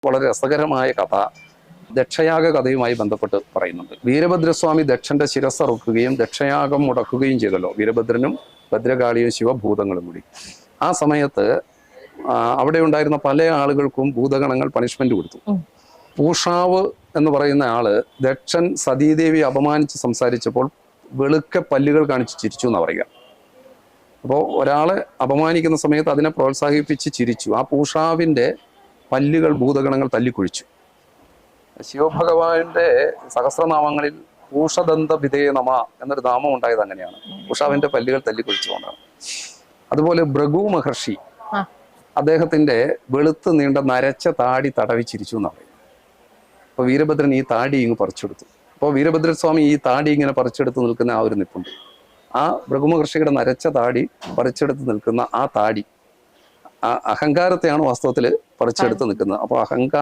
വളരെ രസകരമായ കഥ ദക്ഷയാഗ കഥയുമായി ബന്ധപ്പെട്ട് പറയുന്നുണ്ട്. വീരഭദ്രസ്വാമി ദക്ഷന്റെ ശിരസ്സറുക്കുകയും ദക്ഷയാഗം മുടക്കുകയും ചെയ്തല്ലോ, വീരഭദ്രനും ഭദ്രകാളിയും ശിവഭൂതങ്ങളും കൂടി. ആ സമയത്ത് അവിടെ ഉണ്ടായിരുന്ന പല ആളുകൾക്കും ഭൂതഗണങ്ങൾ പണിഷ്മെന്റ് കൊടുത്തു. പൂഷാവ് എന്ന് പറയുന്ന ആള് ദക്ഷൻ സതീദേവി അപമാനിച്ച് സംസാരിച്ചപ്പോൾ വെളുക്ക പല്ലുകൾ കാണിച്ച് ചിരിച്ചു എന്നാ പറയുക. അപ്പോൾ ഒരാളെ അപമാനിക്കുന്ന സമയത്ത് അതിനെ പ്രോത്സാഹിപ്പിച്ച് ചിരിച്ചു. ആ പൂഷാവിന്റെ പല്ലുകൾ ഭൂതഗണങ്ങൾ തല്ലിക്കുഴിച്ചു. ശിവഭഗവാന്റെ സഹസ്രനാമങ്ങളിൽ പൂഷദന്ത വിധേയ നമ എന്നൊരു നാമം ഉണ്ടായത് അങ്ങനെയാണ്, പൂഷാവിന്റെ പല്ലുകൾ തല്ലിക്കുഴിച്ചുകൊണ്ടാണ്. അതുപോലെ ഭൃഗു മഹർഷി അദ്ദേഹത്തിന്റെ വെളുത്ത് നീണ്ട നരച്ച താടി തടവി ചിരിച്ചു എന്നാണ് പറയുന്നത്. അപ്പോൾ വീരഭദ്രൻ ഈ താടി ഇങ്ങ് പറിച്ചെടുത്തു. അപ്പോൾ വീരഭദ്രസ്വാമി ഈ താടി ഇങ്ങനെ പറിച്ചെടുത്ത് നിൽക്കുന്ന ആ ഒരു നിപ്പുണ്ട്. ആ ഭൃഗു മഹർഷിയുടെ നരച്ച താടി പറിച്ചെടുത്ത് നിൽക്കുന്ന ആ താടി, ആ അഹങ്കാരത്തെയാണ് വാസ്തവത്തിൽ പറിച്ചെടുത്ത് നിൽക്കുന്നത്. അപ്പോൾ